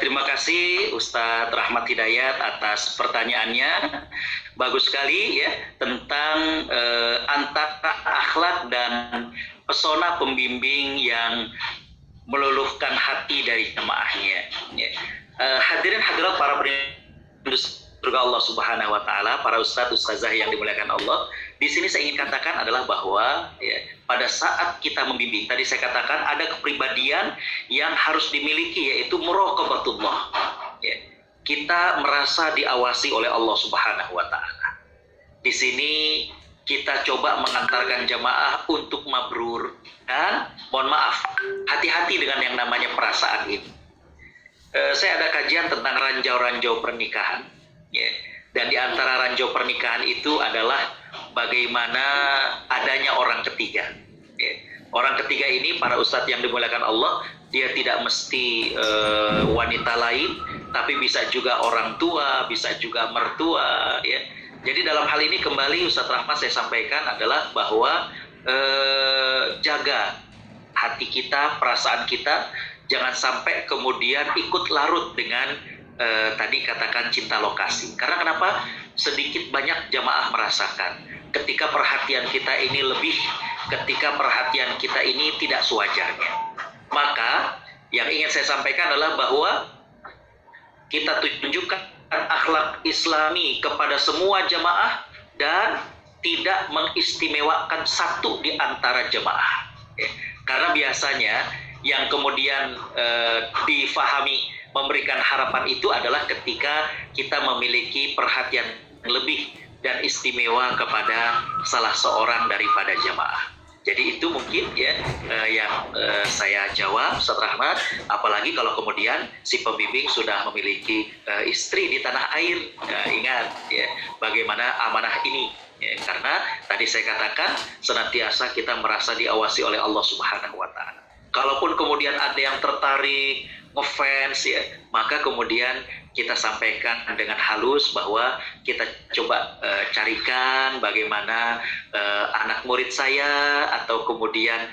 Terima kasih Ustadz Rahmat Hidayat atas pertanyaannya. Bagus sekali ya tentang antara akhlak dan pesona pembimbing yang meluluhkan hati dari jemaahnya. Ya. Hadirin hadirat para perindu surga Allah Subhanahu wa taala, para ustadz ustazah yang dimuliakan Allah. Di sini saya ingin katakan adalah bahwa ya, pada saat kita membimbing, tadi saya katakan ada kepribadian yang harus dimiliki, yaitu muraqabatullah. Ya. Kita merasa diawasi oleh Allah Subhanahu wa taala. Di sini kita coba mengantarkan jamaah untuk mabrur, dan mohon maaf, hati-hati dengan yang namanya perasaan ini. Saya ada kajian tentang ranjau-ranjau pernikahan, ya. Dan di antara ranjau pernikahan itu adalah bagaimana adanya orang ketiga. Ya. Orang ketiga ini, para ustadz yang dimuliakan Allah, dia tidak mesti wanita lain, tapi bisa juga orang tua, bisa juga mertua. Ya. Jadi dalam hal ini kembali Ustadz Rahmat saya sampaikan adalah bahwa jaga hati kita, perasaan kita, jangan sampai kemudian ikut larut dengan tadi katakan cinta lokasi. Karena kenapa? Sedikit banyak jamaah merasakan ketika perhatian kita ini lebih, ketika perhatian kita ini tidak sewajarnya. Maka yang ingin saya sampaikan adalah bahwa kita tunjukkan akhlak Islami kepada semua jamaah dan tidak mengistimewakan satu di antara jemaah. Karena biasanya yang kemudian difahami memberikan harapan itu adalah ketika kita memiliki perhatian lebih dan istimewa kepada salah seorang daripada jemaah. Jadi itu mungkin ya yang saya jawab, Ustaz Rahmat. Apalagi kalau kemudian si pembimbing sudah memiliki istri di tanah air. Ingat ya bagaimana amanah ini. Ya, karena tadi saya katakan senantiasa kita merasa diawasi oleh Allah Subhanahu wa taala. Kalaupun kemudian ada yang tertarik, ngefans ya, maka kemudian kita sampaikan dengan halus bahwa kita coba carikan bagaimana anak murid saya atau kemudian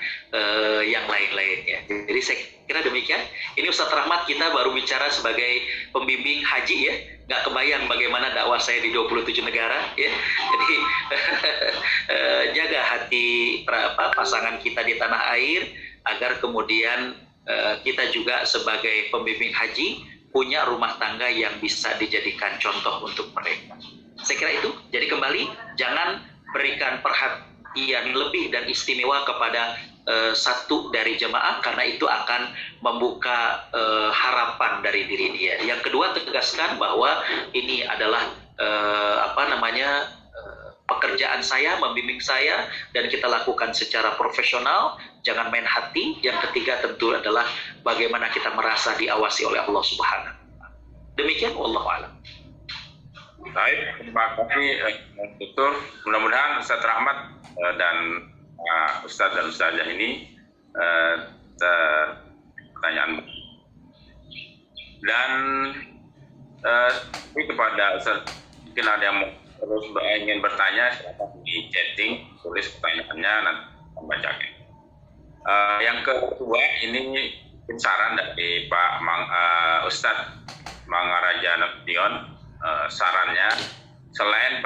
yang lain-lainnya. Jadi saya kira demikian. Ini Ustadz Rahmat, kita baru bicara sebagai pembimbing haji ya. Nggak kebayang bagaimana dakwah saya di 27 negara ya. Jadi jaga hati pasangan kita di tanah air agar kemudian kita juga sebagai pembimbing haji punya rumah tangga yang bisa dijadikan contoh untuk mereka. Saya kira itu. Jadi kembali, jangan berikan perhatian lebih dan istimewa kepada satu dari jemaah, karena itu akan membuka harapan dari diri dia. Yang kedua, tegaskan bahwa ini adalah pekerjaan saya, membimbing saya, dan kita lakukan secara profesional, jangan main hati. Yang ketiga tentu adalah bagaimana kita merasa diawasi oleh Allah Subhanahu wa taala. Demikian, wallahu a'lam. Baik, terima kasih Tutur. Mudah-mudahan Ustadz Rahmat dan Ustadz dan Ustazah ini pertanyaan. Dan ini kepada Ustadz, mungkin ada yang terus ingin bertanya, silakan di chatting, tulis pertanyaannya, nanti membacakan. Yang kedua, ini saran dari Pak Ustadz Mangaraja Nasution. Sarannya, selain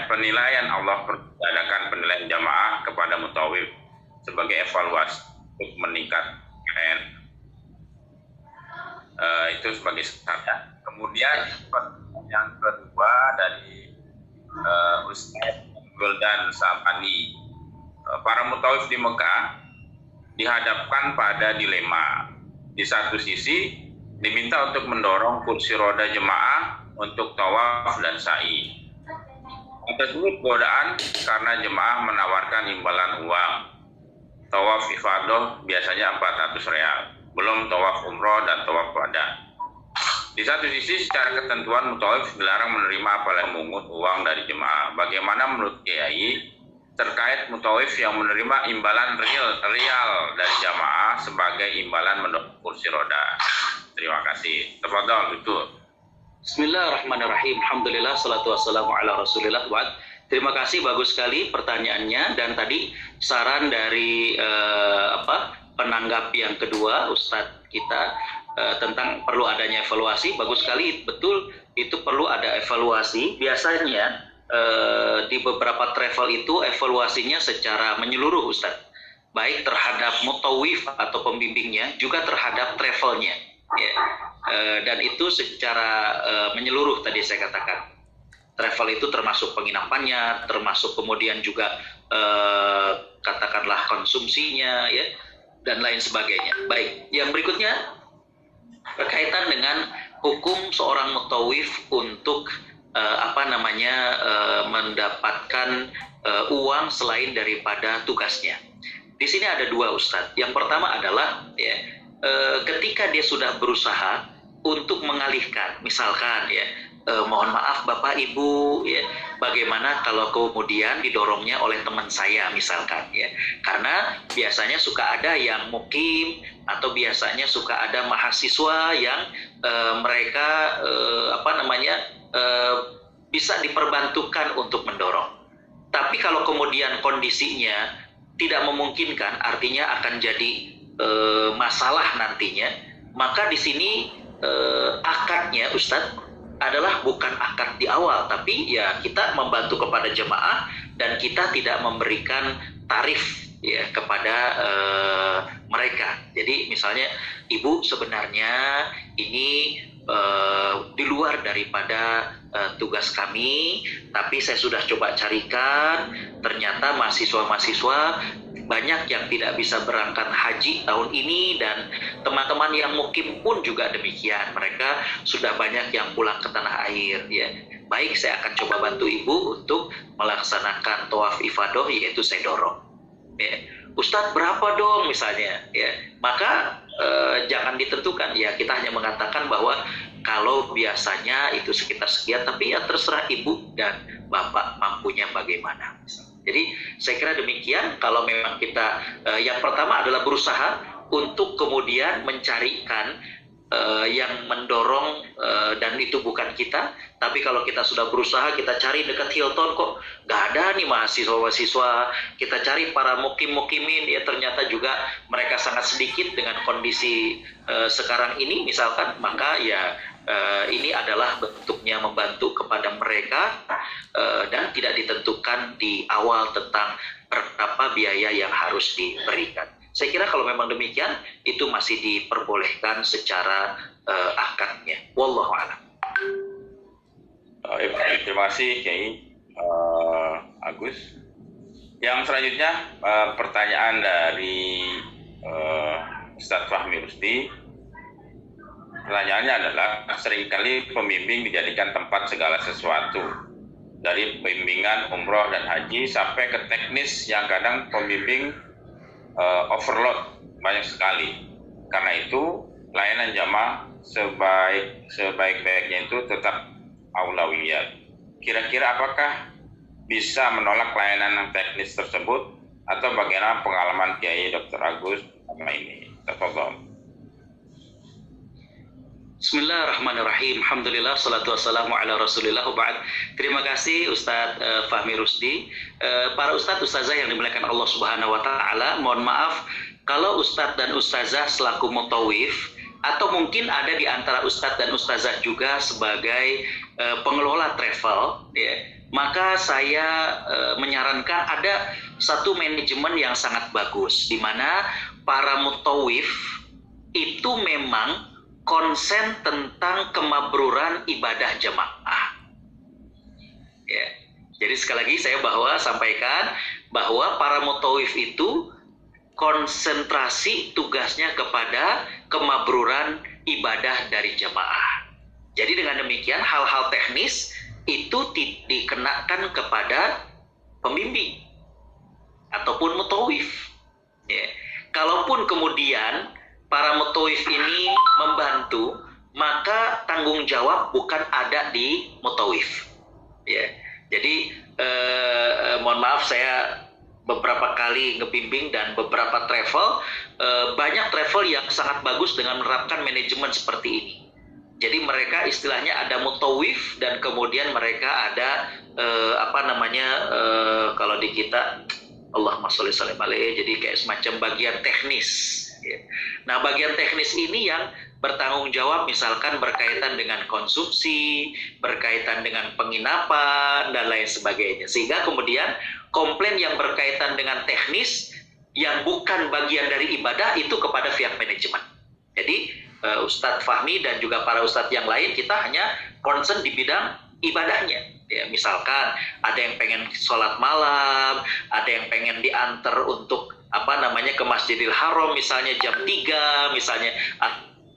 penilaian Allah adakan penilaian jamaah kepada mutawif sebagai evaluasi untuk meningkatkan itu sebagai saran. Kemudian yang kedua dari Ustadz Guldan Sabani, para mutawif di Mekah dihadapkan pada dilema. Di satu sisi diminta untuk mendorong kursi roda jemaah untuk tawaf dan sa'i. Tersebut godaan karena jemaah menawarkan imbalan uang. Tawaf ifadah biasanya 400 real, belum tawaf umroh dan tawaf wada. Di satu sisi, secara ketentuan mutawif dilarang menerima apalagi memungut uang dari jemaah. Bagaimana menurut Kiai terkait mutawif yang menerima imbalan real dari jamaah sebagai imbalan mendorong kursi roda? Terima kasih. Tafadhol, itu. Bismillahirrahmanirrahim. Alhamdulillah, salatu wassalamu ala rasulillah. Terima kasih, bagus sekali pertanyaannya. Dan tadi saran dari penanggap yang kedua, Ustadz kita, tentang perlu adanya evaluasi. Bagus sekali, betul, itu perlu ada evaluasi. Biasanya di beberapa travel itu evaluasinya secara menyeluruh, Ustadz, baik terhadap mutawif atau pembimbingnya, juga terhadap travelnya, ya. Dan itu secara menyeluruh tadi saya katakan. Travel itu termasuk penginapannya, termasuk kemudian juga katakanlah konsumsinya, ya, dan lain sebagainya. Baik, yang berikutnya berkaitan dengan hukum seorang mutawif untuk mendapatkan uang selain daripada tugasnya. Di sini ada dua, Ustadz. Yang pertama adalah ya, ketika dia sudah berusaha untuk mengalihkan, misalkan ya, mohon maaf Bapak Ibu, ya, bagaimana kalau kemudian didorongnya oleh teman saya misalkan, ya, karena biasanya suka ada yang mukim atau biasanya suka ada mahasiswa yang mereka bisa diperbantukan untuk mendorong. Tapi kalau kemudian kondisinya tidak memungkinkan, artinya akan jadi masalah nantinya, maka di sini akadnya, Ustadz, adalah bukan akad di awal, tapi ya kita membantu kepada jemaah dan kita tidak memberikan tarif ya kepada mereka. Jadi misalnya, Ibu sebenarnya ini di luar daripada tugas kami, tapi saya sudah coba carikan, ternyata mahasiswa-mahasiswa banyak yang tidak bisa berangkat haji tahun ini, dan teman-teman yang mukim pun juga demikian, mereka sudah banyak yang pulang ke tanah air, ya. Baik, saya akan coba bantu Ibu untuk melaksanakan tawaf ifadah, yaitu saya dorong, ya. Ustadz berapa dong misalnya, ya, maka jangan ditentukan, ya, kita hanya mengatakan bahwa kalau biasanya itu sekitar sekian, tapi ya terserah Ibu dan Bapak mampunya bagaimana. Jadi saya kira demikian. Kalau memang kita yang pertama adalah berusaha untuk kemudian mencarikan yang mendorong, dan itu bukan kita. Tapi kalau kita sudah berusaha, kita cari dekat Hilton, kok nggak ada nih mahasiswa-mahasiswa, kita cari para mukim-mukimin, ya ternyata juga mereka sangat sedikit dengan kondisi sekarang ini misalkan, maka ya ini adalah bentuknya membantu kepada mereka, dan tidak ditentukan di awal tentang berapa biaya yang harus diberikan. Saya kira kalau memang demikian, itu masih diperbolehkan secara akadnya. Wallahu a'lam. Terima kasih Kiai Agus. Yang selanjutnya pertanyaan dari Ustadz Fahmi Rusdi. Pertanyaannya adalah, seringkali pembimbing dijadikan tempat segala sesuatu, dari pembimbingan umroh dan haji sampai ke teknis yang kadang pembimbing overload banyak sekali. Karena itu layanan jamaah sebaik-baiknya itu tetap aulawiyat. Kira-kira apakah bisa menolak layanan teknis tersebut, atau bagaimana pengalaman Kiai Dr. Agus sama ini? Tafadhol. Bismillahirrahmanirrahim. Alhamdulillah, salatu wassalamu ala rasulillah, wa ba'd. Terima kasih Ustadz Fahmi Rusdi. Para Ustadz Ustazah yang dimuliakan Allah Subhanahu wa Ta'ala, mohon maaf kalau Ustadz dan Ustazah selaku mutawif, atau mungkin ada di antara Ustadz dan Ustazah juga sebagai pengelola travel, ya, maka saya menyarankan ada satu manajemen yang sangat bagus, di mana para mutawif itu memang konsen tentang kemabruran ibadah jemaah. Ya. Jadi sekali lagi saya sampaikan bahwa para mutawif itu konsentrasi tugasnya kepada kemabruran ibadah dari jemaah. Jadi dengan demikian hal-hal teknis itu dikenakan kepada pembimbing ataupun mutawif. Ya. Kalaupun kemudian para mutawif ini membantu, maka tanggung jawab bukan ada di mutawif. Ya. Jadi mohon maaf, saya beberapa kali ngebimbing dan beberapa travel, banyak travel yang sangat bagus dengan menerapkan manajemen seperti ini. Jadi mereka istilahnya ada mutawif, dan kemudian mereka ada kalau di kita Allahumma sholli sallim alaihi, jadi kayak semacam bagian teknis. Ya. Nah, bagian teknis ini yang bertanggung jawab misalkan berkaitan dengan konsumsi, berkaitan dengan penginapan, dan lain sebagainya. Sehingga kemudian komplain yang berkaitan dengan teknis yang bukan bagian dari ibadah itu kepada pihak manajemen. Jadi Ustadz Fahmi dan juga para ustadz yang lain, kita hanya concern di bidang ibadahnya. Ya, misalkan ada yang pengen sholat malam, ada yang pengen diantar untuk ke Masjidil Haram misalnya jam 3 misalnya,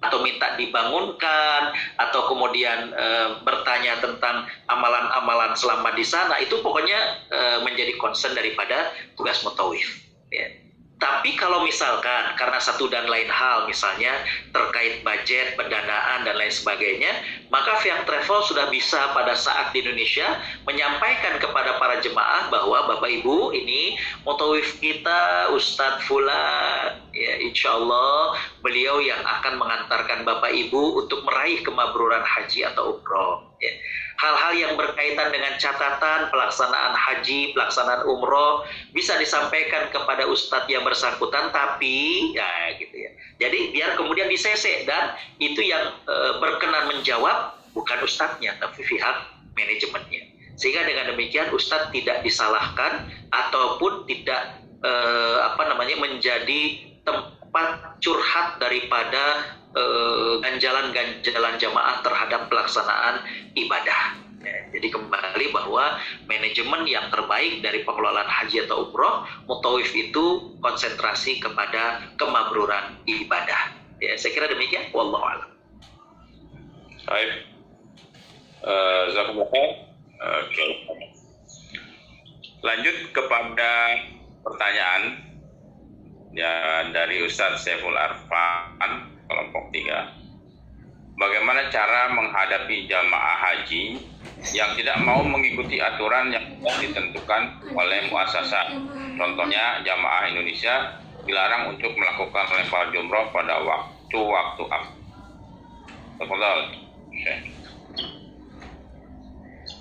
atau minta dibangunkan, atau kemudian bertanya tentang amalan-amalan selama di sana, itu pokoknya menjadi concern daripada tugas mutawif. Ya. Tapi kalau misalkan karena satu dan lain hal, misalnya terkait budget, pendanaan, dan lain sebagainya, maka pihak travel sudah bisa pada saat di Indonesia menyampaikan kepada para jemaah bahwa Bapak Ibu, ini mutawif kita Ustadz Fulan, ya insya Allah beliau yang akan mengantarkan Bapak Ibu untuk meraih kemabruran haji atau umroh. Ya. Hal-hal yang berkaitan dengan catatan pelaksanaan haji, pelaksanaan umroh bisa disampaikan kepada ustadz yang bersangkutan, tapi ya gitu ya. Jadi biar kemudian di-CC, dan itu yang berkenan menjawab bukan ustadznya tapi pihak manajemennya. Sehingga dengan demikian ustadz tidak disalahkan ataupun tidak menjadi tempat curhat daripada ganjalan-ganjalan jamaah terhadap pelaksanaan ibadah. Ya, jadi kembali bahwa manajemen yang terbaik dari pengelolaan haji atau umroh, mutawif itu konsentrasi kepada kemabruran ibadah. Ya, saya kira demikian. Wallahu a'lam. Baik. Oke. Lanjut kepada pertanyaan ya dari Ustadz Saiful Arfan, kelompok 3. Bagaimana cara menghadapi jamaah haji yang tidak mau mengikuti aturan yang sudah ditentukan oleh muasasah? Contohnya, jamaah Indonesia dilarang untuk melakukan lempar jumroh pada waktu-waktu afdal.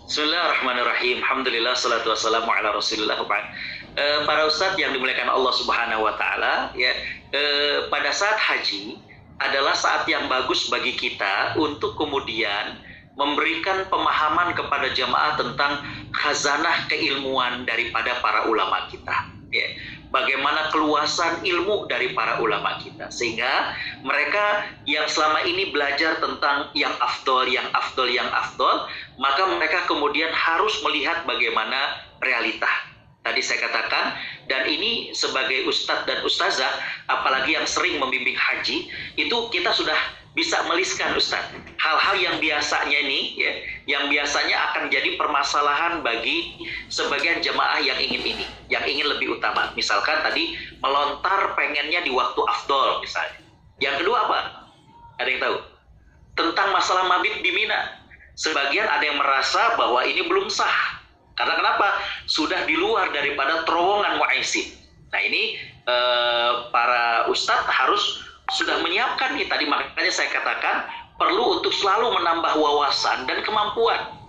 Bismillahirrahmanirrahim. Alhamdulillah, salatu wassalamu ala Rasulillah. Para ustadz yang dimuliakan Allah Subhanahu wa taala, ya, pada saat haji adalah saat yang bagus bagi kita untuk kemudian memberikan pemahaman kepada jamaah tentang khazanah keilmuan daripada para ulama kita. Ya. Bagaimana keluasan ilmu dari para ulama kita, sehingga mereka yang selama ini belajar tentang yang afdol, maka mereka kemudian harus melihat bagaimana realita. Tadi saya katakan, dan ini sebagai ustadz dan ustazah, apalagi yang sering membimbing haji, itu kita sudah bisa meliskan ustadz. Hal-hal yang biasanya ini, ya, yang biasanya akan jadi permasalahan bagi sebagian jemaah yang ingin lebih utama. Misalkan tadi melontar pengennya di waktu afdol misalnya. Yang kedua apa? Ada yang tahu? Tentang masalah mabit di Mina. Sebagian ada yang merasa bahwa ini belum sah. Karena kenapa? Sudah di luar daripada terowongan mu'aisin. Nah ini para ustadz harus sudah menyiapkan nih. Tadi makanya saya katakan perlu untuk selalu menambah wawasan dan kemampuan.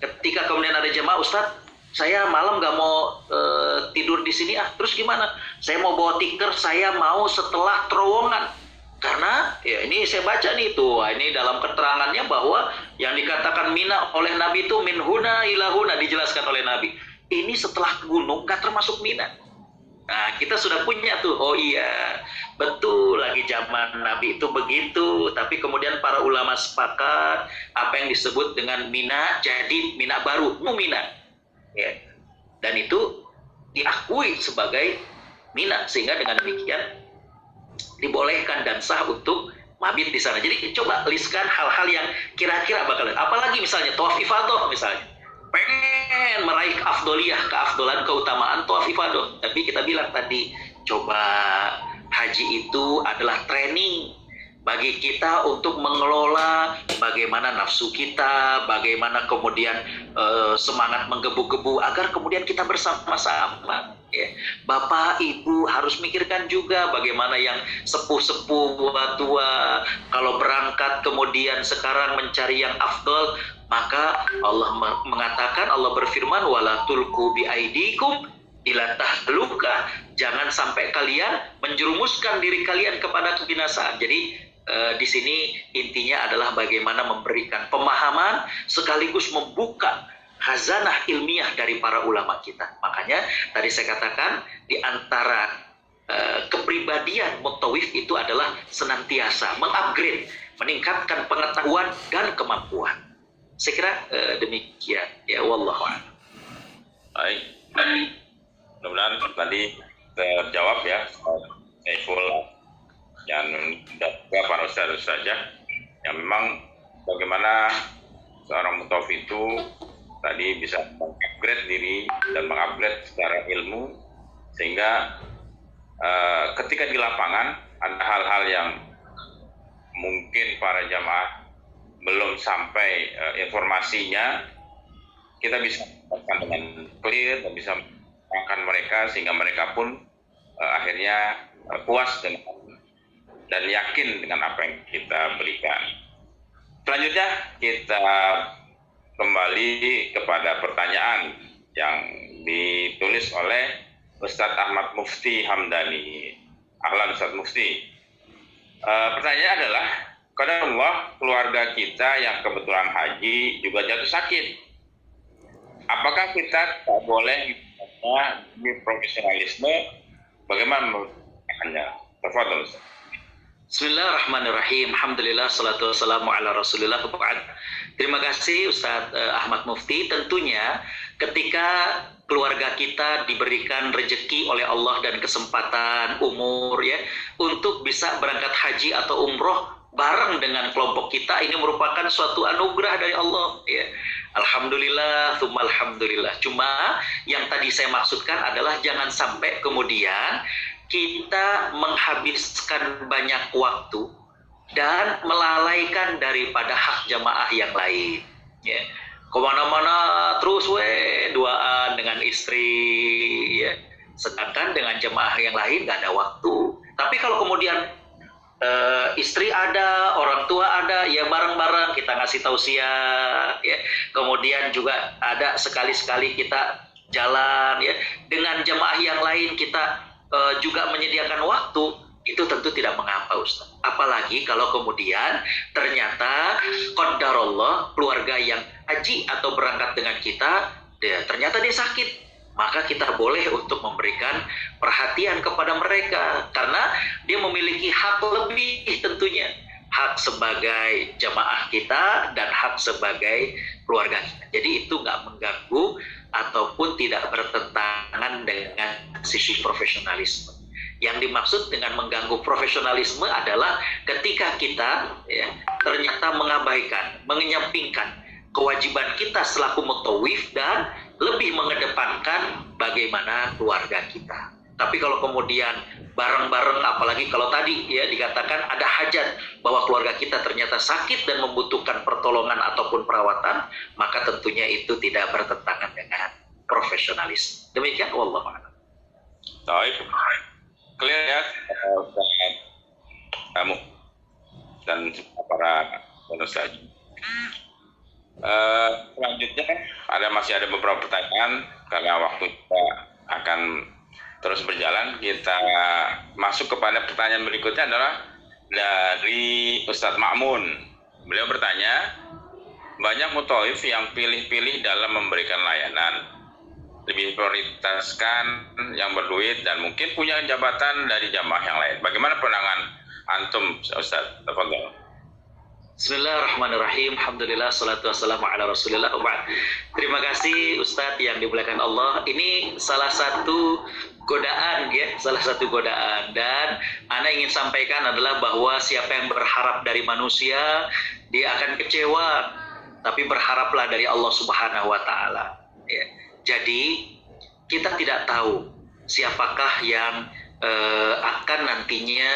Ketika kemudian ada jemaah, ustadz, saya malam nggak mau tidur di sini, terus gimana? Saya mau bawa tikar, saya mau setelah terowongan. Karena ya ini saya baca nih tuh, ini dalam keterangannya bahwa yang dikatakan Mina oleh Nabi itu min huna ila huna, dijelaskan oleh Nabi. Ini setelah gunung nggak termasuk Mina. Nah, kita sudah punya tuh, oh iya, betul lagi zaman Nabi itu begitu, tapi kemudian para ulama sepakat apa yang disebut dengan Mina jadi Mina baru, Mina. Ya. Dan itu diakui sebagai Mina, sehingga dengan demikian dibolehkan dan sah untuk mabit di sana. Jadi coba listkan hal-hal yang kira-kira bakalan, apalagi misalnya tawaf ifadah misalnya, pengen meraih keafdolan, keutamaan tawaf ifadah. Tapi kita bilang tadi, coba haji itu adalah training bagi kita untuk mengelola bagaimana nafsu kita, bagaimana kemudian semangat menggebu-gebu agar kemudian kita bersama-sama. Ya. Bapak, Ibu harus mikirkan juga bagaimana yang sepuh-sepuh, tua-tua, kalau berangkat kemudian sekarang mencari yang afdol, maka Allah mengatakan, Allah berfirman, wala tulqu bi aidikum ila tahluka, jangan sampai kalian menjerumuskan diri kalian kepada kebinasaan. Jadi di sini intinya adalah bagaimana memberikan pemahaman sekaligus membuka khazanah ilmiah dari para ulama kita. Makanya tadi saya katakan di antara kepribadian mutawif itu adalah senantiasa mengupgrade, meningkatkan pengetahuan dan kemampuan. Saya kira demikian ya, wallahu a'lam. Baik. Mudah-mudahan tadi terjawab ya, Saiful dan juga para ustadz saja yang memang bagaimana seorang mutawif itu tadi bisa mengupgrade diri dan mengupgrade secara ilmu, sehingga ketika di lapangan ada hal-hal yang mungkin para jamaah belum sampai informasinya, kita bisa melakukan dengan clear dan bisa mengangkat mereka sehingga mereka pun akhirnya puas dan yakin dengan apa yang kita berikan. Selanjutnya kita kembali kepada pertanyaan yang ditulis oleh Ustadz Ahmad Mufti Hamdani. Ahlan Ustadz Mufti. Pertanyaannya adalah, qadarullah keluarga kita yang kebetulan haji juga jatuh sakit. Apakah kita tak boleh di profesionalisme? Bagaimana menurutnya? Tafadhol Ustaz. Bismillahirrahmanirrahim. Alhamdulillah, salatu wassalamu ala rasulillah. Terima kasih Ustadz Ahmad Mufti. Tentunya ketika keluarga kita diberikan rezeki oleh Allah dan kesempatan umur ya untuk bisa berangkat haji atau umroh bareng dengan kelompok kita, ini merupakan suatu anugerah dari Allah ya. Alhamdulillah, tsumma alhamdulillah. Cuma yang tadi saya maksudkan adalah jangan sampai kemudian kita menghabiskan banyak waktu dan melalaikan daripada hak jamaah yang lain. Ya. Kemana-mana terus duaan dengan istri, ya. Sedangkan dengan jamaah yang lain nggak ada waktu. Tapi kalau kemudian istri ada, orang tua ada, ya bareng-bareng kita ngasih tausiah, ya. Kemudian juga ada sekali-sekali kita jalan, ya. Dengan jamaah yang lain kita juga menyediakan waktu, itu tentu tidak mengapa Ustaz. Apalagi kalau kemudian ternyata qadarullah keluarga yang haji atau berangkat dengan kita, ternyata dia sakit, maka kita boleh untuk memberikan perhatian kepada mereka karena dia memiliki hak lebih tentunya, hak sebagai jamaah kita dan hak sebagai keluarga kita. Jadi itu nggak mengganggu ataupun tidak bertentangan dengan sisi profesionalisme. Yang dimaksud dengan mengganggu profesionalisme adalah ketika kita ya, ternyata mengabaikan, mengenyampingkan kewajiban kita selaku mutawif dan lebih mengedepankan bagaimana keluarga kita. Tapi kalau kemudian bareng-bareng, apalagi kalau tadi ya dikatakan ada hajat bahwa keluarga kita ternyata sakit dan membutuhkan pertolongan ataupun perawatan, maka tentunya itu tidak bertentangan dengan profesionalis. Demikian, wallahu a'lam. Baik, clear ya kamu dan para penulis. Selanjutnya masih ada beberapa pertanyaan karena waktu kita akan terus berjalan. Kita masuk kepada pertanyaan berikutnya adalah dari Ustadz Ma'mun. Beliau bertanya, banyak mutawif yang pilih-pilih dalam memberikan layanan, lebih prioritaskan yang berduit dan mungkin punya jabatan dari jamaah yang lain. Bagaimana pandangan antum Ustadz? Tafadhol. Bismillahirrahmanirrahim. Alhamdulillah, salatu wassalamu ala rasulillah. Terima kasih Ustadz yang dimuliakan Allah. Ini salah satu godaan ya, salah satu godaan. Dan ana ingin sampaikan adalah bahwa siapa yang berharap dari manusia, dia akan kecewa. Tapi berharaplah dari Allah Subhanahu wa Ta'ala ya. Jadi kita tidak tahu siapakah yang akan nantinya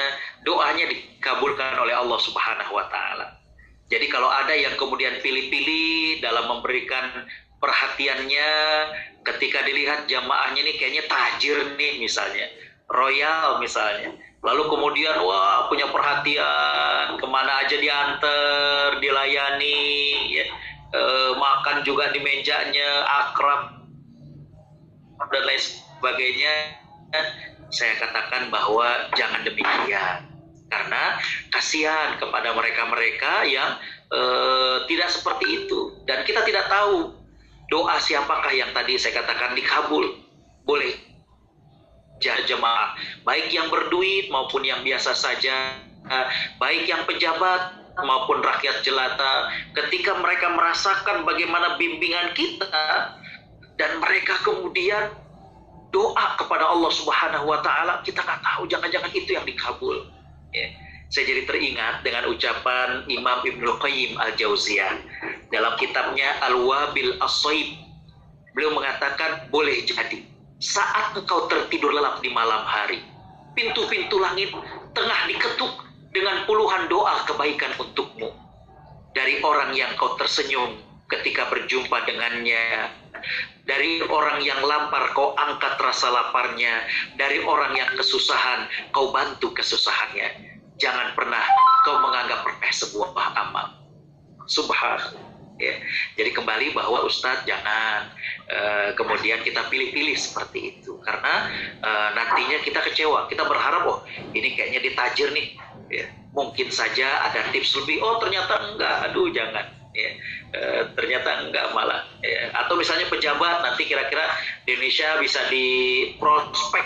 doanya dikabulkan oleh Allah Subhanahu wa Ta'ala. Jadi kalau ada yang kemudian pilih-pilih dalam memberikan perhatiannya, ketika dilihat jamaahnya nih kayaknya tajir nih misalnya, royal misalnya, lalu kemudian wah punya perhatian, kemana aja diantar, dilayani, ya, makan juga di mejanya, akrab. dan lain sebagainya, saya katakan bahwa jangan demikian, karena kasihan kepada mereka-mereka yang tidak seperti itu, dan kita tidak tahu doa siapakah yang tadi saya katakan dikabul. Boleh jemaah, baik yang berduit maupun yang biasa saja, baik yang pejabat maupun rakyat jelata, ketika mereka merasakan bagaimana bimbingan kita dan mereka kemudian doa kepada Allah Subhanahu wa Ta'ala, kita nggak tahu, jangan-jangan itu yang dikabul. Ya. Saya jadi teringat dengan ucapan Imam Ibnu Qayyim Al-Jauziyah dalam kitabnya Al-Wabil As-Soib. Beliau mengatakan, boleh jadi saat engkau tertidur lelap di malam hari, pintu-pintu langit tengah diketuk dengan puluhan doa kebaikan untukmu dari orang yang kau tersenyum ketika berjumpa dengannya, dari orang yang lapar kau angkat rasa laparnya, dari orang yang kesusahan kau bantu kesusahannya. Jangan pernah kau menganggap remeh sebuah amal. Subhanallah. Ya. Jadi kembali bahwa Ustadz jangan kemudian kita pilih-pilih seperti itu, karena nantinya kita kecewa. Kita berharap, oh ini kayaknya ditajir nih, ya. Mungkin saja ada tips lebih, oh ternyata enggak, aduh jangan, ya. Ternyata enggak malah, ya. Atau misalnya pejabat nanti kira-kira di Indonesia bisa diprospek,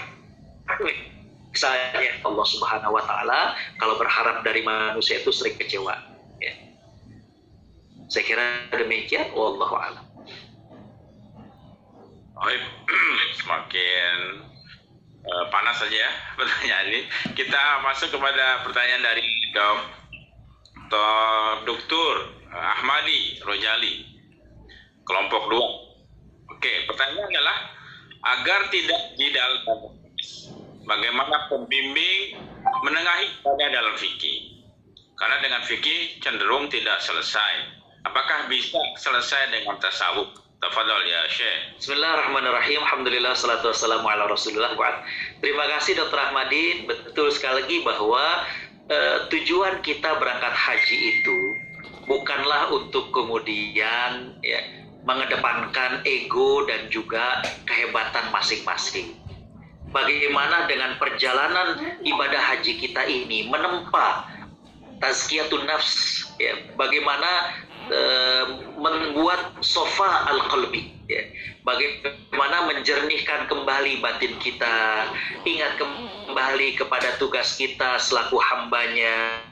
misalnya Allah Subhanahu wa Ta'ala kalau berharap dari manusia itu sering kecewa, ya. Saya kira demikian, wallahu a'lam. Baik, semakin panas saja ya pertanyaan ini. Kita masuk kepada pertanyaan dari Dr. Ahmadi Rojali, kelompok 2. Oke, pertanyaannya adalah, agar tidak jidal bagaimana pembimbing menengahi pada dalam fikih? Karena dengan fikih cenderung tidak selesai. Apakah bisa selesai dengan tasawuf? Tafadhol ya Syekh. Bismillahirrahmanirrahim. Alhamdulillah, salatu wassalamu ala Rasulullah. Terima kasih Dr. Ahmadi. Betul sekali lagi bahwa tujuan kita berangkat haji itu bukanlah untuk kemudian ya, mengedepankan ego dan juga kehebatan masing-masing. Bagaimana dengan perjalanan ibadah haji kita ini menempa tazkiyatun nafs, ya, bagaimana membuat sofa al-qalbi, ya, bagaimana menjernihkan kembali batin kita, ingat kembali kepada tugas kita selaku hambanya.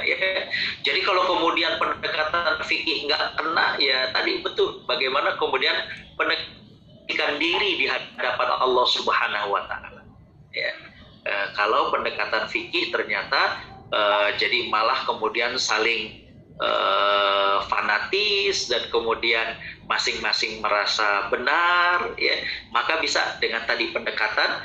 Ya. Jadi kalau kemudian pendekatan fikih nggak kena, ya tadi betul bagaimana kemudian pendekatan diri di hadapan Allah Subhanahu wa Ta'ala. Ya. Kalau pendekatan fikih ternyata jadi malah kemudian saling fanatis dan kemudian masing-masing merasa benar, ya, maka bisa dengan tadi pendekatan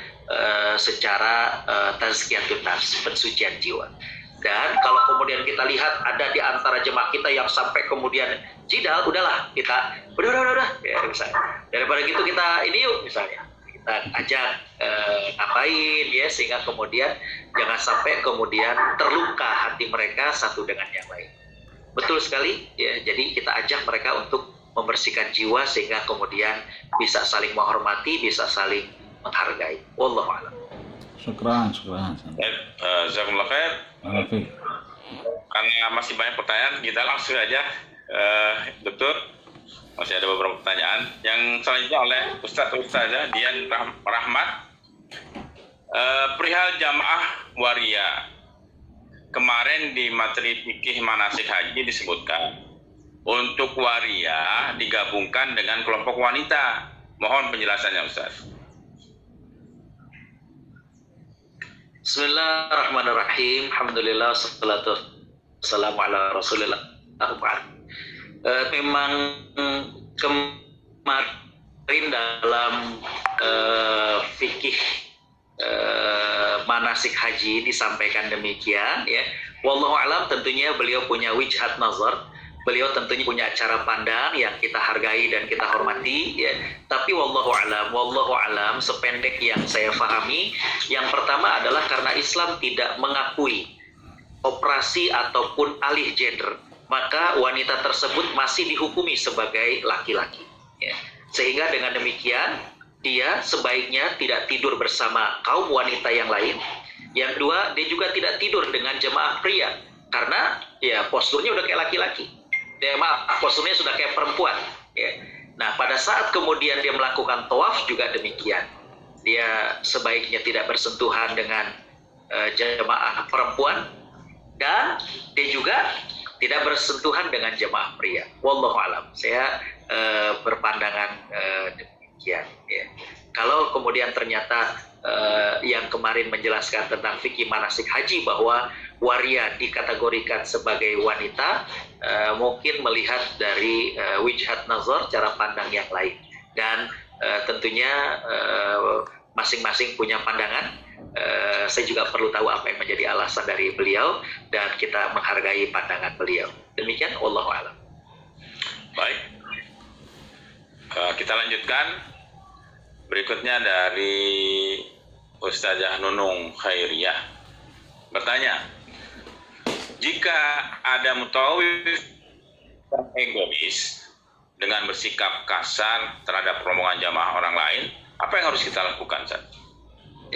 secara tazkiyatun nafs, pensucian jiwa. Dan kalau kemudian kita lihat ada di antara jemaah kita yang sampai kemudian jidal, udahlah kita udah ya, misalnya daripada gitu kita ini yuk misalnya kita ajak ngapain ya, sehingga kemudian jangan sampai kemudian terluka hati mereka satu dengan yang lain. Betul sekali ya, jadi kita ajak mereka untuk membersihkan jiwa sehingga kemudian bisa saling menghormati, bisa saling menghargai. Wallahu a'lam. Syukran. Jazakumullah khair. Karena masih banyak pertanyaan, kita langsung aja, Dokter. Masih ada beberapa pertanyaan yang selanjutnya oleh Ustazah Dian Rahmat. Perihal jamaah waria. Kemarin di materi fikih manasik haji disebutkan untuk waria digabungkan dengan kelompok wanita. Mohon penjelasannya, Ustaz. Bismillahirrahmanirrahim. Alhamdulillah, wassalatu wassalamu ala Rasulillah. Memang kemarin dalam fikih manasik haji disampaikan demikian, ya. Wallahu alam, tentunya beliau punya wijhat nazar, beliau tentunya punya cara pandang yang kita hargai dan kita hormati, ya. Tapi wallahu alam sependek yang saya pahami, yang pertama adalah karena Islam tidak mengakui operasi ataupun alih gender, maka wanita tersebut masih dihukumi sebagai laki-laki, ya. Sehingga dengan demikian dia sebaiknya tidak tidur bersama kaum wanita yang lain. Yang kedua, dia juga tidak tidur dengan jemaah pria, karena ya posturnya udah kayak laki-laki. Posturnya sudah kayak perempuan. Ya. Nah, pada saat kemudian dia melakukan tawaf juga demikian. Dia sebaiknya tidak bersentuhan dengan jemaah perempuan, dan dia juga tidak bersentuhan dengan jemaah pria. Wallahu alam. Saya berpandangan demikian. Ya. Kalau kemudian ternyata yang kemarin menjelaskan tentang fikih manasik haji bahwa waria dikategorikan sebagai wanita, mungkin melihat dari wijhat nazar, cara pandang yang lain, dan tentunya masing-masing punya pandangan. Saya juga perlu tahu apa yang menjadi alasan dari beliau, dan kita menghargai pandangan beliau. Demikian, wallahu a'lam. Baik, kita lanjutkan. Berikutnya dari Ustazah Nunung Khairiyah bertanya, jika ada mutawif yang egois dengan bersikap kasar terhadap rombongan jamaah orang lain, apa yang harus kita lakukan, Ustaz?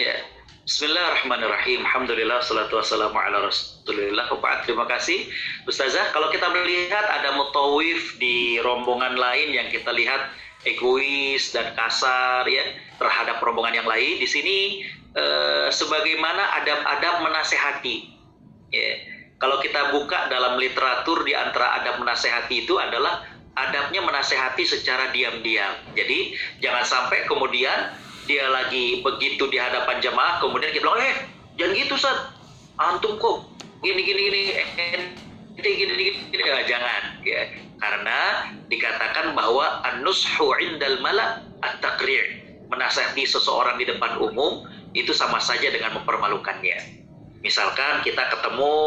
Ya, Bismillahirrahmanirrahim. Alhamdulillah, salatu wassalamu ala rasulillah. Terima kasih Ustazah. Kalau kita melihat ada mutawif di rombongan lain yang kita lihat egois dan kasar ya terhadap rombongan yang lain, di sini sebagaimana adab-adab menasehati. Ya. Kalau kita buka dalam literatur, di antara adab menasehati itu adalah adabnya menasehati secara diam-diam. Jadi jangan sampai kemudian dia lagi begitu di hadapan jemaah, kemudian kita bilang, jangan gitu Ustaz, antum kok gini, jangan ya. Karena dikatakan bahwa an-nushu indal mala at-taqrir, menasihati seseorang di depan umum itu sama saja dengan mempermalukannya. Misalkan kita ketemu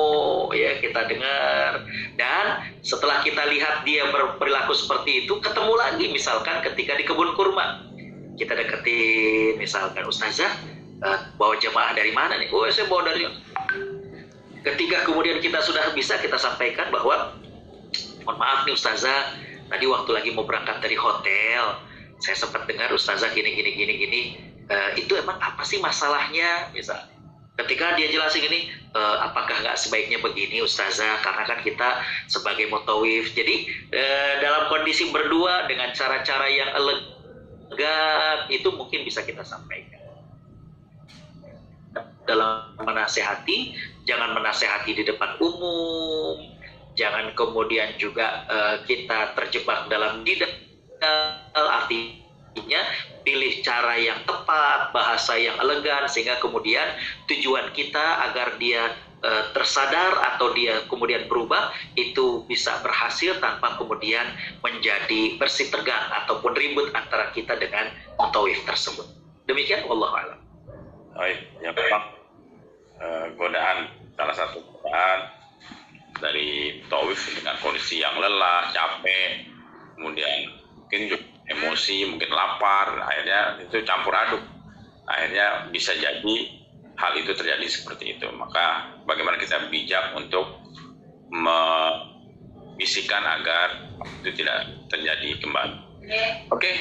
ya, kita dengar, dan setelah kita lihat dia berperilaku seperti itu, ketemu lagi misalkan ketika di kebun kurma, kita deketin, misalkan, Ustazah bawa jemaah dari mana nih? Oh, saya bawa dari. Ketika kemudian kita sudah bisa, kita sampaikan bahwa mohon maaf nih Ustazah, tadi waktu lagi mau berangkat dari hotel, saya sempat dengar Ustazah gini. Itu emang apa sih masalahnya? Misal, ketika dia jelasin gini, apakah nggak sebaiknya begini Ustazah? Karena kan kita sebagai mutawif, jadi dalam kondisi berdua dengan cara-cara yang elegan, itu mungkin bisa kita sampaikan. Dalam menasehati, jangan menasehati di depan umum, jangan kemudian juga kita terjebak dalam didal, artinya pilih cara yang tepat, bahasa yang elegan, sehingga kemudian tujuan kita agar dia tersadar atau dia kemudian berubah, itu bisa berhasil tanpa kemudian menjadi bersih tegang ataupun ribut antara kita dengan mutawif tersebut. Demikian, wallahu a'lam. Baik, yang pertama godaan, salah satu godaan dari tawif dengan kondisi yang lelah, capek, kemudian mungkin juga emosi, mungkin lapar, akhirnya itu campur aduk, akhirnya bisa jadi hal itu terjadi seperti itu. Maka bagaimana kita bijak untuk membisikkan agar itu tidak terjadi kembali. Oke,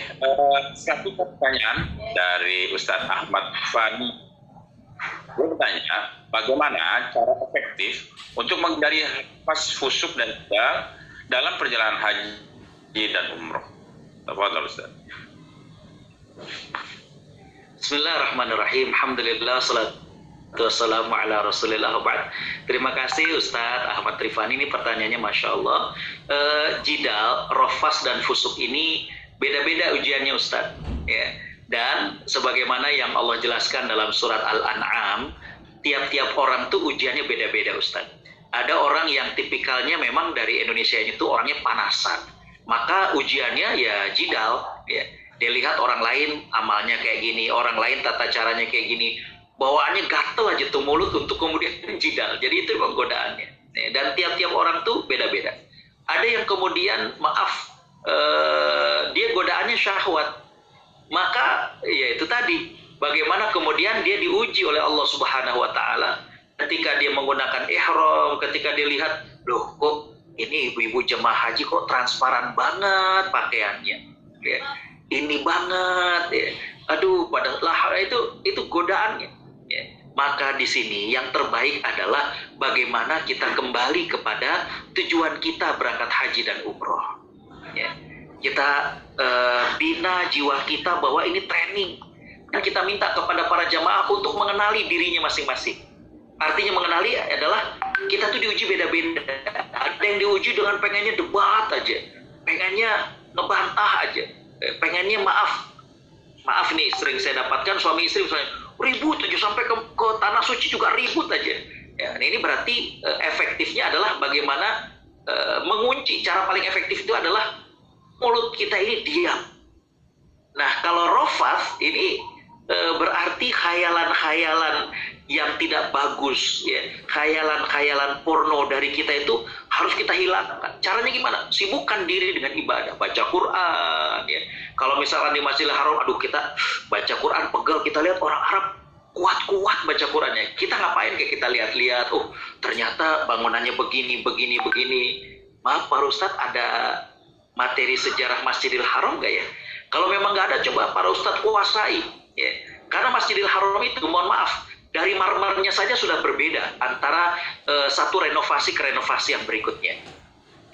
satu pertanyaan dari Ustadz Ahmad Fani. Dia bertanya, bagaimana cara efektif untuk menghindari pas fusuk dan tidak dalam perjalanan haji dan umroh? Tafadhal Ustaz. Bismillahirrahmanirrahim. Alhamdulillah, salatu wassalamu ala rasulillah. Terima kasih Ustadz Ahmad Rifani, ini pertanyaannya Masya Allah. Jidal, rofas dan fusuk ini beda-beda ujiannya Ustadz ya. Dan sebagaimana yang Allah jelaskan dalam surat Al-An'am, tiap-tiap orang tuh ujiannya beda-beda Ustaz. Ada orang yang tipikalnya memang dari Indonesia itu orangnya panasan, maka ujiannya ya jidal ya. Dia lihat orang lain amalnya kayak gini, orang lain tata caranya kayak gini, bawaannya gatel aja tuh mulut untuk kemudian jidal. Jadi itu memang godaannya. Dan tiap-tiap orang tuh beda-beda. Ada yang kemudian dia godaannya syahwat. Maka ya itu tadi, bagaimana kemudian dia diuji oleh Allah Subhanahu wa taala ketika dia menggunakan ihram, ketika dia lihat, loh kok ini ibu-ibu jemaah haji kok transparan banget pakaiannya ya. Ini banget ya. Aduh, padahal itu godaannya. Ya. Maka di sini yang terbaik adalah bagaimana kita kembali kepada tujuan kita berangkat haji dan umroh. Ya. Kita bina jiwa kita bahwa ini training. Nah, kita minta kepada para jamaah untuk mengenali dirinya masing-masing. Artinya mengenali adalah kita tuh diuji beda-beda. Ada yang diuji dengan pengennya debat aja, pengennya ngebantah aja, pengennya maaf nih, sering saya dapatkan suami istri misalnya ribut aja sampai ke tanah suci juga ribut aja. Ya, ini berarti efektifnya adalah bagaimana mengunci. Cara paling efektif itu adalah mulut kita ini diam. Nah, kalau rofas ini berarti khayalan-khayalan yang tidak bagus, ya, khayalan-khayalan porno dari kita itu harus kita hilangkan. Caranya gimana? Sibukkan diri dengan ibadah, baca Quran. Ya. Kalau misalkan di Masjidil Haram, aduh kita baca Quran pegel, kita lihat orang Arab kuat-kuat baca Qurannya. Kita ngapain kayak kita lihat-lihat, oh ternyata bangunannya begini. Maaf Pak Ustadz, ada materi sejarah Masjidil Haram nggak ya? Kalau memang nggak ada, coba para Ustadz kuasai. Ya. Karena Masjidil Haram itu, mohon maaf, dari marmernya saja sudah berbeda antara satu renovasi ke renovasi yang berikutnya.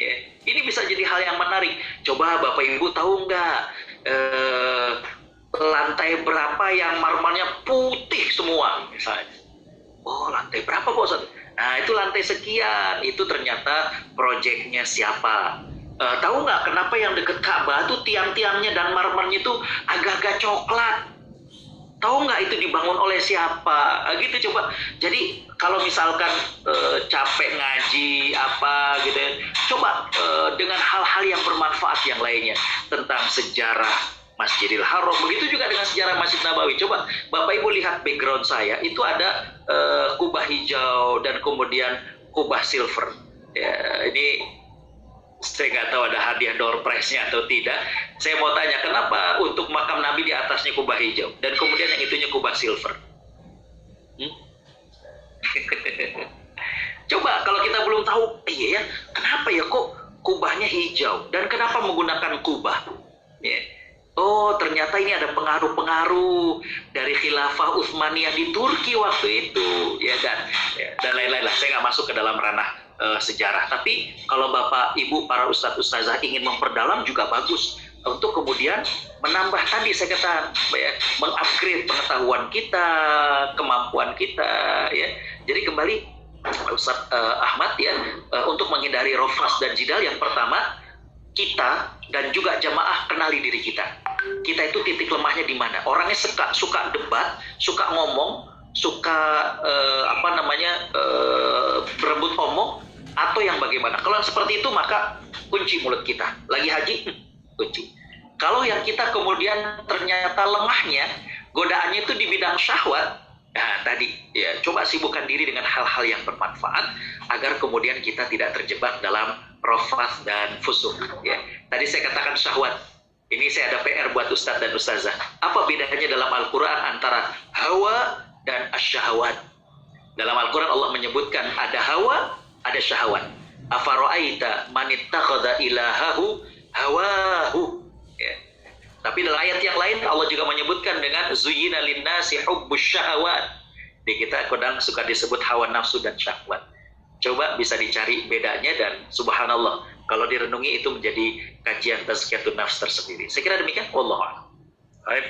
Ya. Ini bisa jadi hal yang menarik. Coba Bapak Ibu tahu nggak lantai berapa yang marmernya putih semua misalnya? Oh, lantai berapa Pak Ustadz? Nah, itu lantai sekian. Itu ternyata proyeknya siapa? Tahu nggak kenapa yang dekat Ka'bah tuh tiang-tiangnya dan marmernya itu agak-agak coklat? Tahu nggak itu dibangun oleh siapa? Gitu coba. Jadi kalau misalkan capek ngaji apa gitu ya, coba dengan hal-hal yang bermanfaat yang lainnya tentang sejarah Masjidil Haram. Begitu juga dengan sejarah Masjid Nabawi. Coba Bapak Ibu lihat background saya, itu ada kubah hijau dan kemudian kubah silver. Ya, ini saya nggak tahu ada hadiah door prize-nya atau tidak. Saya mau tanya, kenapa untuk makam Nabi di atasnya kubah hijau dan kemudian yang itunya kubah silver? Coba kalau kita belum tahu, iya ya, kenapa ya kok kubahnya hijau dan kenapa menggunakan kubah? Ya. Oh, ternyata ini ada pengaruh-pengaruh dari Khilafah Utsmaniyah di Turki waktu itu, ya kan? Ya, dan lain-lain lah. Saya nggak masuk ke dalam ranah sejarah. Tapi kalau Bapak, Ibu, para Ustadz Ustazah ingin memperdalam juga bagus. Untuk kemudian menambah tadi saya kata, ya, mengupgrade pengetahuan kita, kemampuan kita. Ya. Jadi kembali Ustadz Ahmad ya, untuk menghindari rofas dan jidal, yang pertama kita dan juga jamaah kenali diri kita. Kita itu titik lemahnya di mana? Orangnya suka debat, suka ngomong, suka berebut omong, atau yang bagaimana? Kalau yang seperti itu maka kunci mulut kita. Lagi haji, kunci. Kalau yang kita kemudian ternyata lemahnya, godaannya itu di bidang syahwat, nah tadi ya coba sibukkan diri dengan hal-hal yang bermanfaat agar kemudian kita tidak terjebak dalam rofas dan fusuk. Ya. Tadi saya katakan syahwat. Ini saya ada PR buat Ustadz dan Ustazah. Apa bedanya dalam Al-Quran antara hawa dan asyahwat? Dalam Al-Quran Allah menyebutkan ada hawa, ada syahwat. Afara'aita man ittakhadha ilahahu hawahu. Ya. Tapi dalam ayat yang lain Allah juga menyebutkan dengan zuyyina linnasi hubbus syahawat. Di kita kadang suka disebut hawa nafsu dan syahwat. Coba bisa dicari bedanya dan subhanallah, kalau direnungi itu menjadi kajian tazkiyatun nafs tersendiri. Saya kira demikian. Wallahu a'lam. Baik.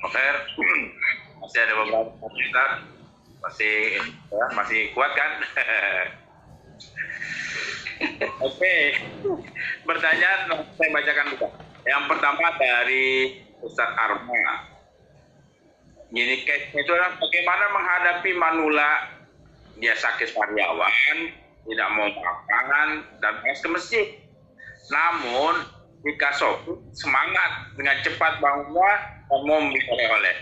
Oke. Masih ada beberapa komentar. Masih kuat kan? Oke. Pertanyaan saya bacakan dulu. Yang pertama dari Ustadz Arma. Gini, itu adalah bagaimana menghadapi manula, dia sakit sariawan, tidak mau makan dan harus ke masjid. Namun jika Sofi semangat dengan cepat bangunnya dan mau oleh-oleh.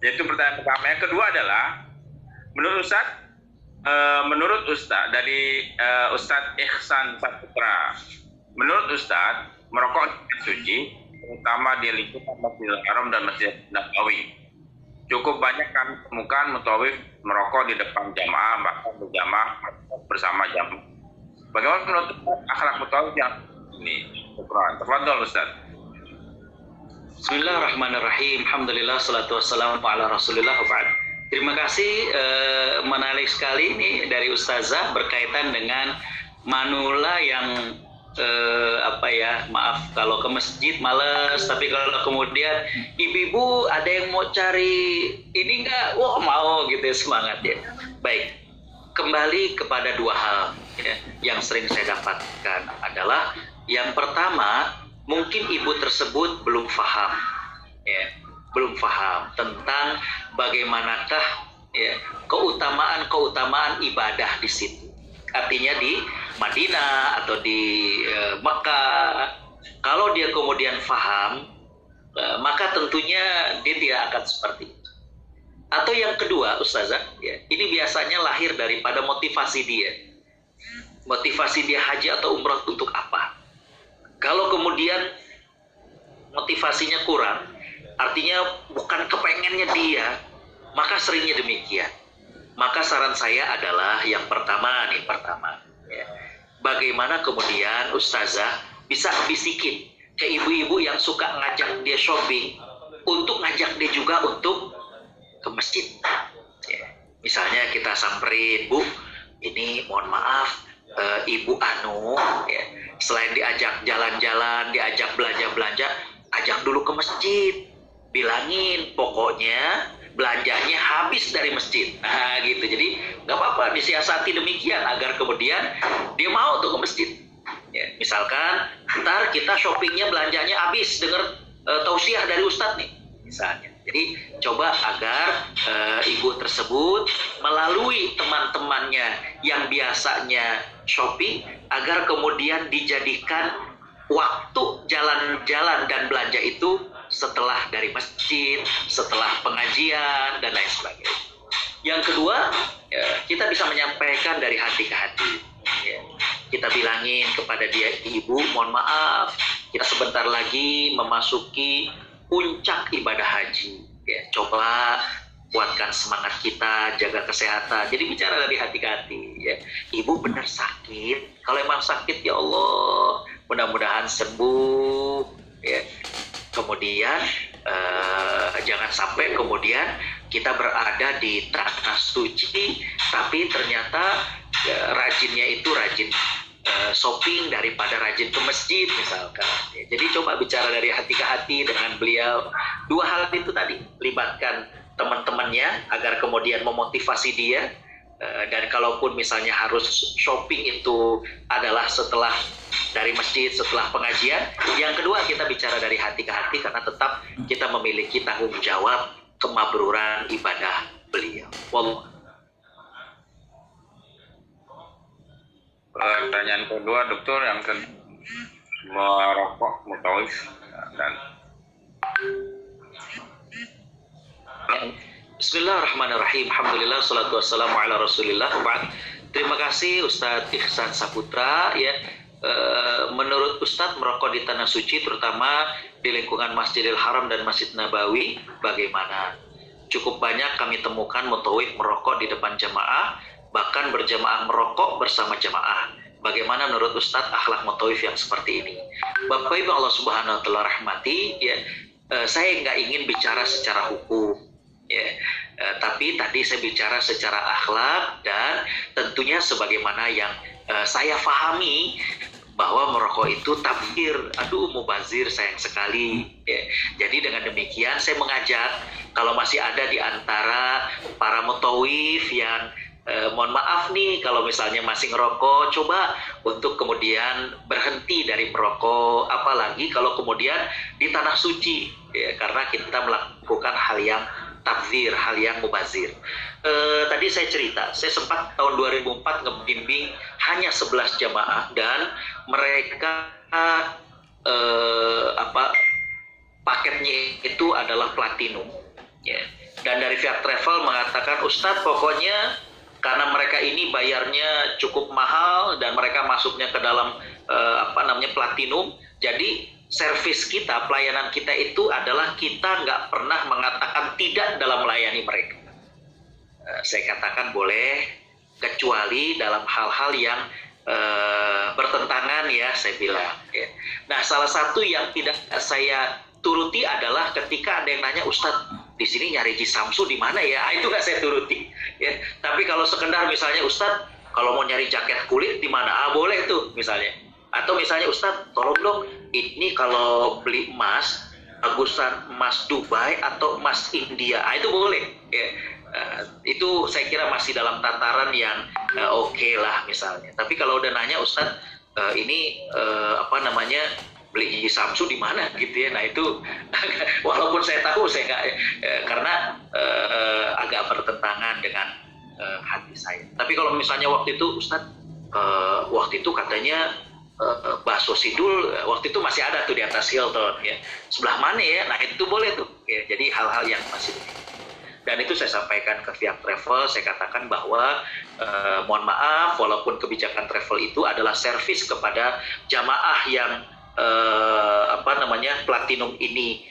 Yaitu pertanyaan pertama. Yang kedua adalah menurut Ustadz dari Ustadz Ihsan Saputra, menurut Ustadz merokok suci, terutama di lingkungan Masjidil Haram dan Masjid Nabawi. Cukup banyak kami temukan mutawif merokok di depan jamaah, bahkan berjamaah bersama jamaah. Bagaimana menurut akhlak mutawif yang ini? Tafadhol Ustaz. Bismillahirrahmanirrahim. Alhamdulillah, salatu wassalamu ala rasulillah wa ba'd. Terima kasih, menarik sekali ini dari Ustazah berkaitan dengan manula yang maaf kalau ke masjid males, tapi kalau kemudian ibu-ibu ada yang mau cari ini enggak, wah mau gitu ya, semangat ya. Baik, kembali kepada dua hal ya, yang sering saya dapatkan adalah yang pertama, mungkin ibu tersebut belum paham ya, belum paham tentang bagaimanakah ya keutamaan ibadah di situ. Artinya di Madinah atau di Mekah, kalau dia kemudian paham, maka tentunya dia tidak akan seperti itu. Atau yang kedua, Ustazah, ya, ini biasanya lahir daripada motivasi dia. Motivasi dia haji atau umrah untuk apa? Kalau kemudian motivasinya kurang, artinya bukan kepengennya dia, maka seringnya demikian. Maka saran saya adalah yang pertama ya, bagaimana kemudian Ustazah bisa bisikin ke ibu-ibu yang suka ngajak dia shopping, untuk ngajak dia juga untuk ke masjid ya. Misalnya kita samperin, Bu, ini mohon maaf, Ibu Anu ya, selain diajak jalan-jalan, diajak belanja-belanja, ajak dulu ke masjid, bilangin pokoknya belanjanya habis dari masjid. Nah gitu, jadi nggak apa-apa disiasati demikian agar kemudian dia mau tuh ke masjid ya. Misalkan ntar kita shoppingnya belanjanya habis dengar tausiah dari Ustadz nih misalnya. Jadi coba agar ibu tersebut melalui teman-temannya yang biasanya shopping, agar kemudian dijadikan waktu jalan-jalan dan belanja itu setelah dari masjid, setelah pengajian, dan lain sebagainya. Yang kedua, kita bisa menyampaikan dari hati ke hati. Ya. Kita bilangin kepada dia, ibu, mohon maaf, kita sebentar lagi memasuki puncak ibadah haji ya, coba kuatkan semangat kita, jaga kesehatan. Jadi bicara dari hati ke hati ya. Ibu benar sakit, kalau emang sakit ya Allah mudah-mudahan sembuh ya. Kemudian jangan sampai kemudian kita berada di tanah suci tapi ternyata rajinnya itu rajin shopping daripada rajin ke masjid misalkan ya. Jadi coba bicara dari hati ke hati dengan beliau. Dua hal itu tadi, libatkan teman-temannya agar kemudian memotivasi dia, dan kalaupun misalnya harus shopping itu adalah setelah dari masjid, setelah pengajian. Yang kedua, kita bicara dari hati ke hati karena tetap kita memiliki tanggung jawab kemabruran ibadah beliau. Wallah. Pertanyaan kedua, dokter, yang merokok mutawif dan Bismillahirrahmanirrahim. Alhamdulillah, salatu wassalamu ala rasulillah. Terima kasih Ustadz Ihsan Saputra ya. Menurut Ustadz, merokok di tanah suci terutama di lingkungan Masjidil Haram dan Masjid Nabawi bagaimana? Cukup banyak kami temukan mutawif merokok di depan jamaah, bahkan berjamaah merokok bersama jamaah. Bagaimana menurut Ustadz akhlak mutawif yang seperti ini? Bapak Ibu Allah Subhanahu wa taala rahmati ya, saya nggak ingin bicara secara hukum ya, tapi tadi saya bicara secara akhlak dan tentunya sebagaimana yang saya pahami bahwa merokok itu tabdzir, aduh mubazir, sayang sekali ya. Jadi dengan demikian saya mengajak kalau masih ada di antara para mutawif yang mohon maaf nih kalau misalnya masih ngerokok, coba untuk kemudian berhenti dari merokok, apalagi kalau kemudian di tanah suci ya, karena kita melakukan hal yang tabdzir, hal yang mubazir. Tadi saya cerita, saya sempat tahun 2004 ngebimbing hanya 11 jamaah dan mereka paketnya itu adalah platinum ya. Dan dari pihak travel mengatakan, Ustadz pokoknya karena mereka ini bayarnya cukup mahal dan mereka masuknya ke dalam platinum, jadi servis kita, pelayanan kita itu adalah kita nggak pernah mengatakan tidak dalam melayani mereka. Saya katakan boleh, kecuali dalam hal-hal yang bertentangan ya, saya bilang ya. Nah, salah satu yang tidak saya turuti adalah ketika ada yang nanya, Ustadz, di sini nyari Ji Samsu di mana ya? Itu nggak saya turuti. Ya. Tapi kalau sekedar misalnya, Ustadz, kalau mau nyari jaket kulit di mana? Boleh tuh misalnya. Atau misalnya, Ustadz, tolong dong, ini kalau beli emas, bagusan emas Dubai atau emas India? Itu boleh. Ya. Itu saya kira masih dalam tataran yang oke lah misalnya. Tapi kalau udah nanya, Ustadz, ini beli Samsu di mana gitu ya. Nah itu walaupun saya tahu saya nggak karena agak bertentangan dengan hati saya. Tapi kalau misalnya waktu itu, Ustadz, waktu itu katanya bakso Sidul waktu itu masih ada tuh di atas Hilton ya. Sebelah mana ya? Nah itu boleh tuh. Ya, jadi hal-hal yang masih begitu. Dan itu saya sampaikan ke pihak travel, saya katakan bahwa mohon maaf, walaupun kebijakan travel itu adalah servis kepada jamaah yang platinum ini,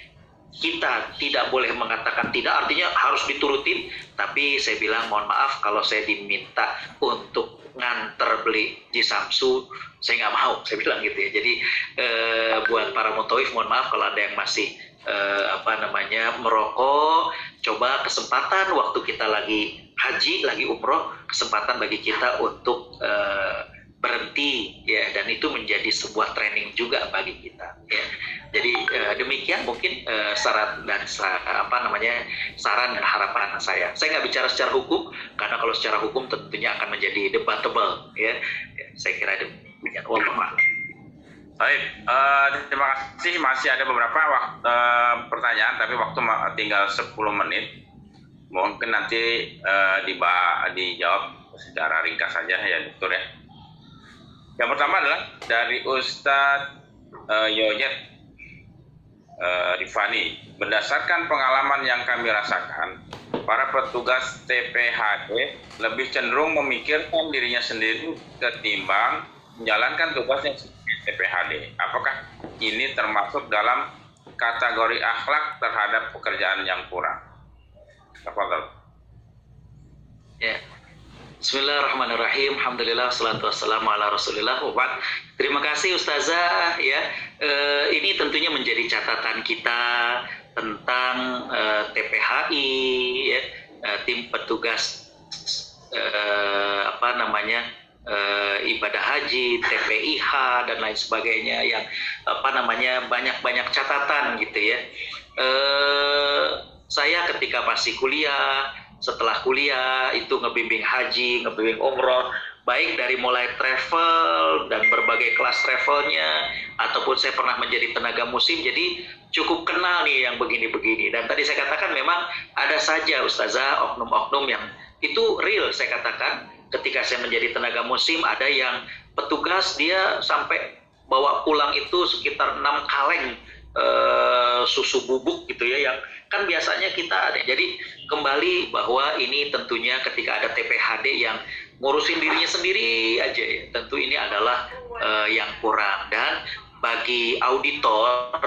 kita tidak boleh mengatakan tidak, artinya harus diturutin. Tapi saya bilang mohon maaf, kalau saya diminta untuk nganter beli Ji Samsu, saya nggak mau, saya bilang gitu ya. Jadi buat para mutawif, mohon maaf kalau ada yang masih merokok, coba kesempatan waktu kita lagi haji, lagi umroh, kesempatan bagi kita untuk berhenti ya, dan itu menjadi sebuah training juga bagi kita ya. Jadi demikian mungkin saran dan saran dan harapan saya. Saya nggak bicara secara hukum, karena kalau secara hukum tentunya akan menjadi debatable ya. Saya kira demikian. Wallahu Baik, terima kasih. Masih ada beberapa pertanyaan, tapi waktu tinggal 10 menit. Mungkin nanti dijawab secara ringkas saja ya, Dokter ya. Yang pertama adalah dari Ustadz Yoyet Rifani. Berdasarkan pengalaman yang kami rasakan, para petugas TPHD lebih cenderung memikirkan dirinya sendiri ketimbang menjalankan tugasnya TPHD. Apakah ini termasuk dalam kategori akhlak terhadap pekerjaan yang kurang? Tafadhol. Ya. Bismillahirrahmanirrahim. Alhamdulillah, wassalatu wassalamu ala Rasulillah. Terima kasih Ustazah ya. Ini tentunya menjadi catatan kita tentang TPHI ya, tim petugas ibadah haji, TPIH dan lain sebagainya, yang banyak catatan gitu ya. Saya ketika masih kuliah, setelah kuliah itu ngebimbing haji, ngebimbing umroh, baik dari mulai travel dan berbagai kelas travelnya, ataupun saya pernah menjadi tenaga musim, jadi cukup kenal nih yang begini-begini. Dan tadi saya katakan memang ada saja Ustazah oknum-oknum yang itu real. Saya katakan ketika saya menjadi tenaga musim, ada yang petugas dia sampai bawa pulang itu sekitar 6 kaleng susu bubuk gitu ya, yang kan biasanya kita ada. Jadi kembali bahwa ini tentunya ketika ada TPHD yang ngurusin dirinya sendiri aja ya, tentu ini adalah yang kurang. Dan bagi auditor,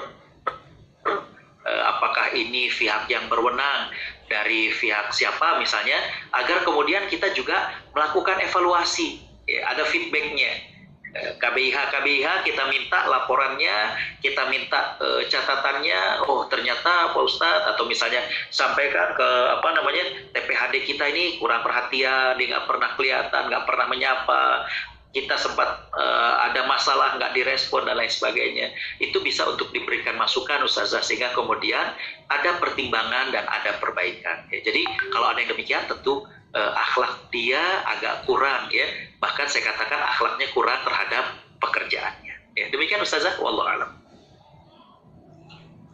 apakah ini pihak yang berwenang dari pihak siapa misalnya, agar kemudian kita juga melakukan evaluasi ya, ada feedbacknya. KBIH kita minta laporannya, kita minta catatannya. Oh ternyata Pak Ustadz, atau misalnya sampaikan ke TPHD kita ini kurang perhatian, dia nggak pernah kelihatan, nggak pernah menyapa, kita sempat ada masalah nggak direspon dan lain sebagainya. Itu bisa untuk diberikan masukan Ustazah, sehingga kemudian ada pertimbangan dan ada perbaikan ya. Jadi kalau ada yang demikian, tentu akhlak dia agak kurang ya, bahkan saya katakan akhlaknya kurang terhadap pekerjaannya ya. Demikian Ustazah, wallahu a'lam.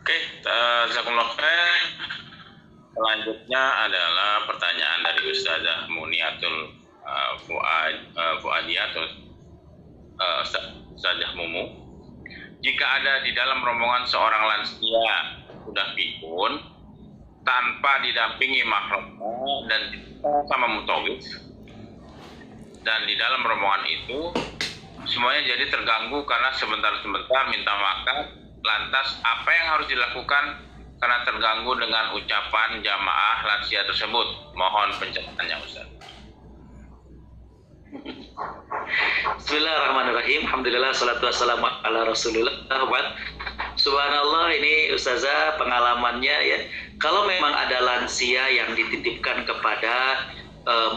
Oke, jazakumullah khair. Selanjutnya adalah pertanyaan dari Ustazah Muniatul Fuadiyah atau Ustazah Mumu. Jika ada di dalam rombongan seorang lansia sudah pikun tanpa didampingi mahramnya dan sama mutawif, dan di dalam rombongan itu semuanya jadi terganggu karena sebentar-sebentar minta makan, lantas apa yang harus dilakukan karena terganggu dengan ucapan jamaah lansia tersebut? Mohon pencerahannya Ustaz. Bismillahirrahmanirrahim. Alhamdulillah, salatu wassalamu ala Rasulillah. Subhanallah, ini Ustazah pengalamannya ya. Kalau memang ada lansia yang dititipkan kepada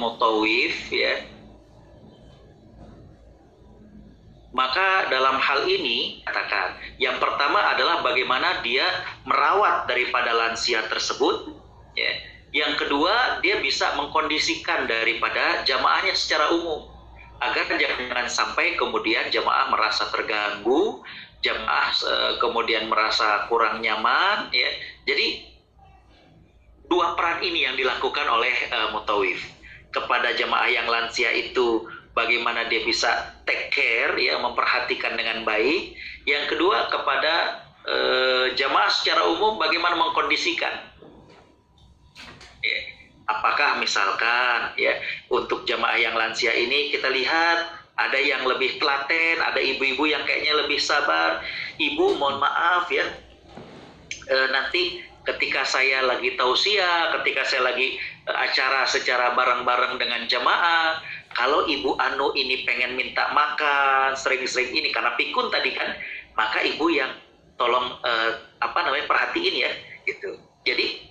mutawif ya, maka dalam hal ini katakan yang pertama adalah bagaimana dia merawat daripada lansia tersebut ya. Yang kedua, dia bisa mengkondisikan daripada jamaahnya secara umum agar jangan sampai kemudian jamaah merasa terganggu, jamaah kemudian merasa kurang nyaman ya. Jadi dua peran ini yang dilakukan oleh mutawif. Kepada jamaah yang lansia itu bagaimana dia bisa take care ya, memperhatikan dengan baik. Yang kedua kepada jamaah secara umum bagaimana mengkondisikan. Ya. Apakah misalkan ya untuk jamaah yang lansia ini kita lihat ada yang lebih telaten, ada ibu-ibu yang kayaknya lebih sabar. Ibu mohon maaf ya, nanti ketika saya lagi tausiah, ketika saya lagi acara secara bareng-bareng dengan jamaah, kalau ibu Anu ini pengen minta makan sering-sering ini karena pikun tadi kan, maka ibu yang tolong perhatiin ya gitu. Jadi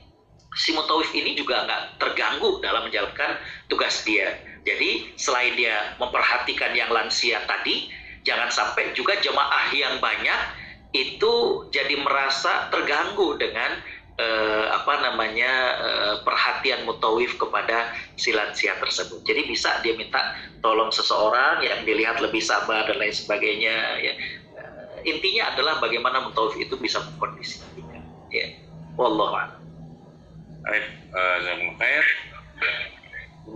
si mutawif ini juga nggak terganggu dalam menjalankan tugas dia. Jadi selain dia memperhatikan yang lansia tadi, jangan sampai juga jemaah yang banyak itu jadi merasa terganggu dengan perhatian mutawif kepada si lansia tersebut. Jadi bisa dia minta tolong seseorang yang dilihat lebih sabar dan lain sebagainya. Ya. Intinya adalah bagaimana mutawif itu bisa mengkondisikan. Ya. Wallahu a'lam. Baik, Khair.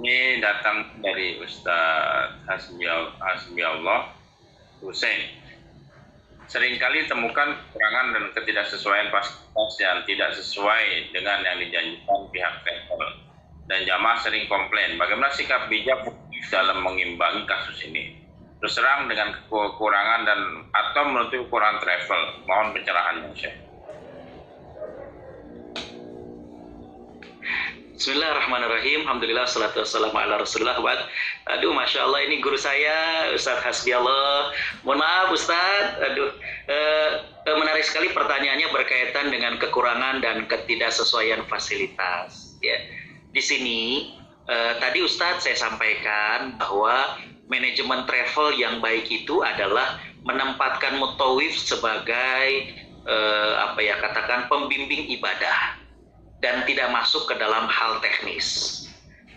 Ini datang dari Ustaz Hasbiallah Hussein. Seringkali temukan kekurangan dan ketidaksesuaian fasilitas yang tidak sesuai dengan yang dijanjikan pihak travel. Dan jamaah sering komplain. Bagaimana sikap bijak dalam mengimbangi kasus ini? Terus terang dengan kekurangan dan atau menutupi kekurangan travel. Mohon pencerahannya, Syekh. Bismillahirrahmanirrahim. Alhamdulillah, salatu wassalamu ala rasulullah. Aduh, Masya Allah, ini guru saya, Ustaz Hasbiallah. Mohon maaf, Ustaz. Menarik sekali pertanyaannya berkaitan dengan kekurangan dan ketidaksesuaian fasilitas. Ya. Di sini, tadi Ustaz saya sampaikan bahwa manajemen travel yang baik itu adalah menempatkan mutawif sebagai pembimbing ibadah dan tidak masuk ke dalam hal teknis.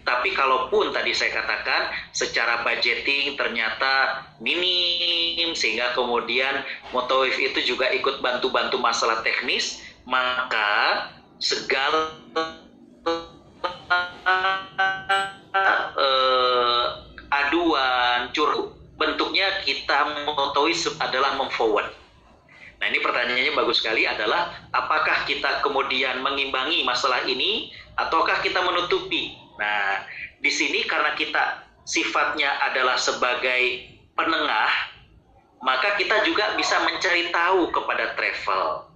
Tapi kalaupun tadi saya katakan secara budgeting ternyata minim sehingga kemudian mutawif itu juga ikut bantu-bantu masalah teknis, maka segala aduan, curhat bentuknya kita mutawif adalah memforward. Nah, ini pertanyaannya bagus sekali adalah apakah kita kemudian mengimbangi masalah ini ataukah kita menutupi? Nah, di sini karena kita sifatnya adalah sebagai penengah, maka kita juga bisa mencari tahu kepada travel.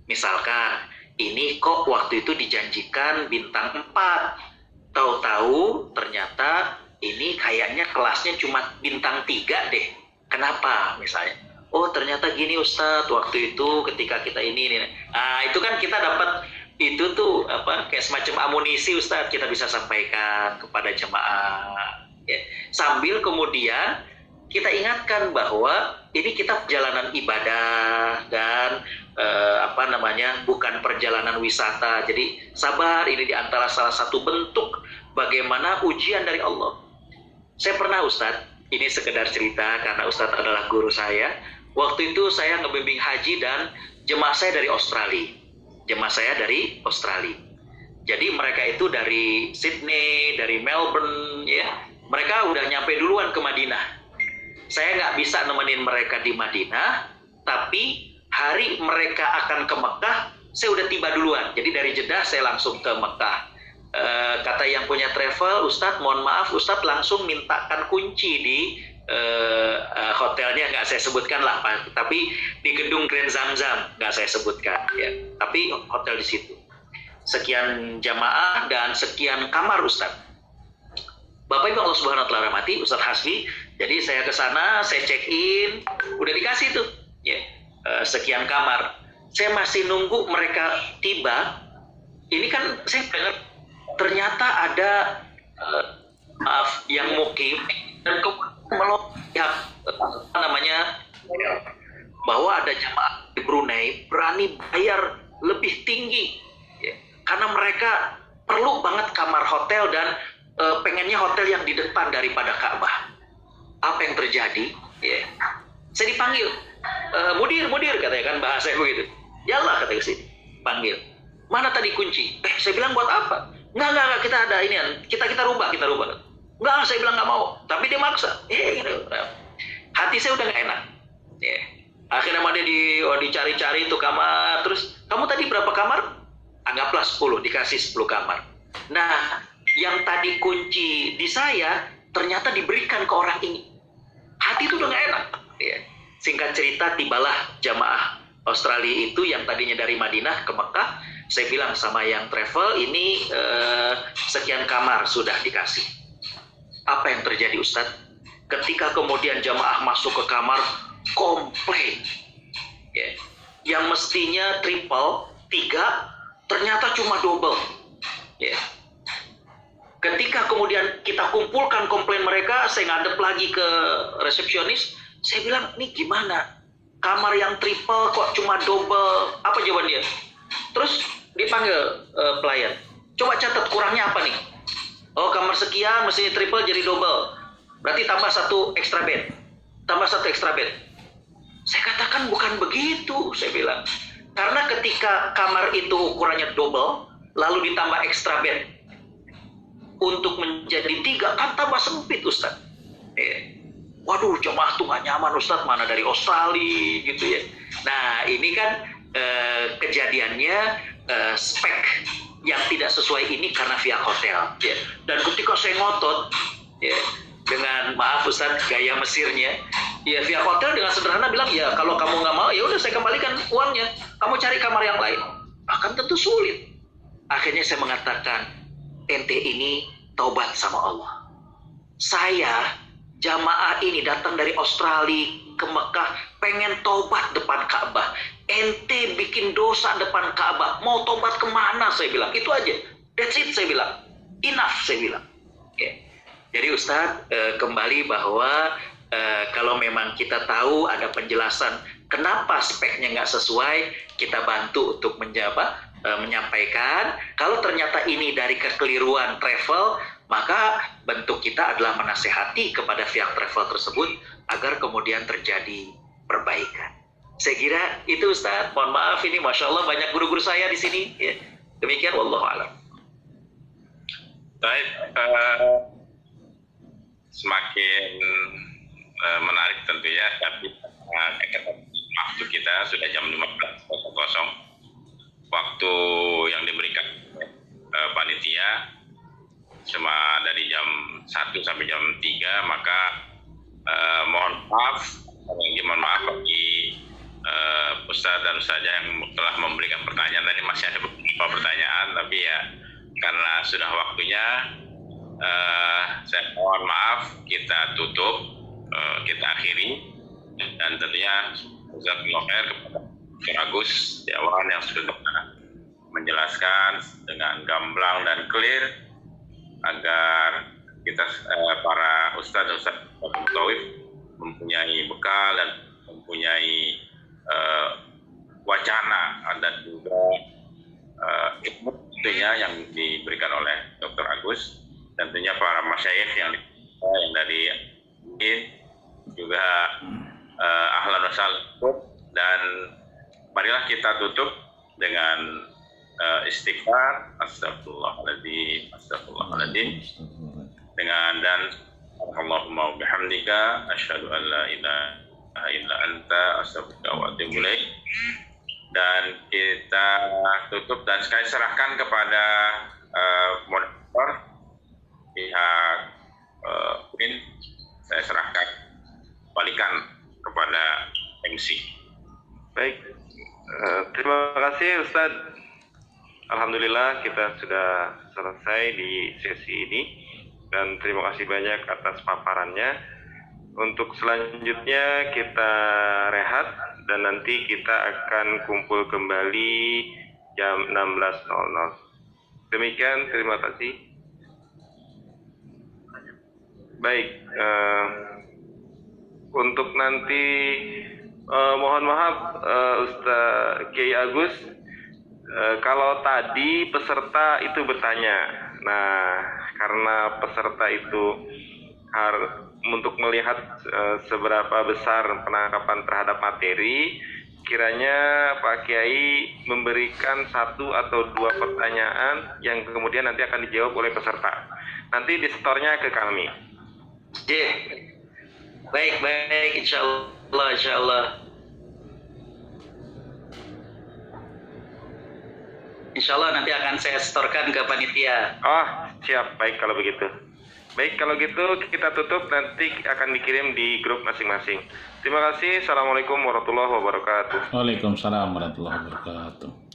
Misalkan, ini kok waktu itu dijanjikan bintang 4. Tahu-tahu ternyata ini kayaknya kelasnya cuma bintang 3 deh. Kenapa misalnya? Oh ternyata gini Ustadz, waktu itu ketika kita ini. Nah itu kan kita dapat itu tuh kayak semacam amunisi Ustadz, kita bisa sampaikan kepada jemaah ya. Sambil kemudian kita ingatkan bahwa ini kita perjalanan ibadah dan bukan perjalanan wisata. Jadi sabar, ini diantara salah satu bentuk bagaimana ujian dari Allah. Saya pernah Ustadz, ini sekedar cerita karena Ustadz adalah guru saya. Waktu itu saya ngebimbing haji dan jemaah saya dari Australia. Jadi mereka itu dari Sydney, dari Melbourne, ya. Mereka udah nyampe duluan ke Madinah. Saya nggak bisa nemenin mereka di Madinah, tapi hari mereka akan ke Mekah, saya udah tiba duluan. Jadi dari Jeddah saya langsung ke Mekah. Kata yang punya travel, Ustadz mohon maaf, Ustadz langsung mintakan kunci di hotelnya, nggak saya sebutkan lah, tapi di gedung Grand Zamzam nggak saya sebutkan ya, tapi hotel di situ. Sekian jamaah dan sekian kamar Ustadz. Bapak Ibu Allah Subhanahu wa taala rahmati, Ustadz Hasbi. Jadi saya ke sana, saya check in, udah dikasih tuh ya, sekian kamar. Saya masih nunggu mereka tiba. Ini kan saya dengar ternyata ada maaf yang mukim dan kemudian melihat namanya bahwa ada jamaah di Brunei berani bayar lebih tinggi ya, karena mereka perlu banget kamar hotel dan pengennya hotel yang di depan daripada Ka'bah. Apa yang terjadi? Ya. Saya dipanggil, mudir katanya kan bahasa begitu. Yalah kata sini, panggil. Mana tadi kunci? Saya bilang buat apa? Enggak, kita ada ini, kita rubah. Enggak, saya bilang nggak mau. Tapi dia maksa. Gitu. Hati saya udah nggak enak. Ya. Akhirnya dia dicari-cari itu kamar. Terus, kamu tadi berapa kamar? Anggaplah 10, dikasih 10 kamar. Nah, yang tadi kunci di saya, ternyata diberikan ke orang ini. Hati itu udah nggak enak. Ya. Singkat cerita, tibalah jamaah Australia itu yang tadinya dari Madinah ke Mekah. Saya bilang sama yang travel, ini sekian kamar sudah dikasih. Apa yang terjadi Ustadz? Ketika kemudian jamaah masuk ke kamar, komplain. Ya. Yang mestinya triple, 3, ternyata cuma double. Ya. Ketika kemudian kita kumpulkan komplain mereka, saya ngadep lagi ke resepsionis, saya bilang, ini gimana? Kamar yang triple kok cuma double? Apa jawaban dia? Terus dipanggil pelayan. Coba catat kurangnya apa nih? Oh, kamar sekian mestinya triple jadi double. Berarti tambah 1 extra bed. Tambah 1 extra bed. Saya katakan bukan begitu, saya bilang. Karena ketika kamar itu ukurannya double, lalu ditambah extra bed untuk menjadi 3, kan tambah sempit Ustaz. Waduh, jemaah tuh gak nyaman Ustaz, mana dari Australia gitu ya. Nah, ini kan kejadiannya spek yang tidak sesuai ini karena via hotel. Ya. Dan ketika saya ngotot, ya, dengan maaf Ustaz, gaya Mesirnya, ya via hotel dengan sederhana bilang, ya kalau kamu nggak mau, ya udah saya kembalikan uangnya. Kamu cari kamar yang lain. Akan tentu sulit. Akhirnya saya mengatakan, ente ini taubat sama Allah. Saya jamaah ini datang dari Australia ke Mekah, pengen taubat depan Ka'bah. Ente bikin dosa depan Ka'bah, mau taubat kemana? Saya bilang, itu aja. That's it, saya bilang. Enough, saya bilang. Okay. Jadi Ustadz, kembali bahwa kalau memang kita tahu ada penjelasan kenapa speknya nggak sesuai, kita bantu untuk menyampaikan. Kalau ternyata ini dari kekeliruan travel, maka bentuk kita adalah menasehati kepada pihak travel tersebut agar kemudian terjadi perbaikan. Saya kira itu Ustaz. Mohon maaf ini Masya Allah banyak guru-guru saya di sini. Ya. Demikian wallahu a'lam. Baik, semakin menarik tentunya, tapi waktu kita sudah jam 15.00. Waktu yang diberikan panitia cuma dari jam 1 sampai jam 3, maka mohon maaf bagi Ustadz dan Ustazah yang telah memberikan pertanyaan. Tadi masih ada beberapa pertanyaan, tapi ya karena sudah waktunya, saya mohon maaf, kita tutup, kita akhiri, dan tentunya jazakumullah khair kepada Dr. Agus Setiawan yang sudah menjelaskan dengan gamblang dan clear agar kita para ustadz dan ustadz mutawif mempunyai bekal dan mempunyai wacana dan juga ilmu tentunya yang diberikan oleh Dr. Agus, dan tentunya para masyayikh yang dari juga ahlan wa sahlan, dan marilah kita tutup dengan istighfar, astagfirullahaladzim, dengan dan Allahumma bihamdika asyhadu an la ilaha illa anta astaghfiruka wa atubu ilaik. Dan kita tutup dan sekali serahkan kepada moderator pihak Win. Saya serahkan, balikan kepada MC. Baik, terima kasih Ustadz. Alhamdulillah kita sudah selesai di sesi ini, dan terima kasih banyak atas paparannya. Untuk selanjutnya kita rehat dan nanti kita akan kumpul kembali jam 16.00. Demikian, terima kasih. Baik, untuk nanti mohon maaf Ustaz Kiai Agus, kalau tadi peserta itu bertanya, nah karena peserta itu untuk melihat seberapa besar penangkapan terhadap materi, kiranya Pak Kiai memberikan 1 atau 2 pertanyaan yang kemudian nanti akan dijawab oleh peserta. Nanti disetornya ke kami. Baik, insya Allah. Insya Allah nanti akan saya setorkan ke panitia. Oh, siap. Baik kalau begitu. Baik, kalau gitu kita tutup, nanti akan dikirim di grup masing-masing. Terima kasih. Assalamualaikum warahmatullahi wabarakatuh. Waalaikumsalam warahmatullahi wabarakatuh.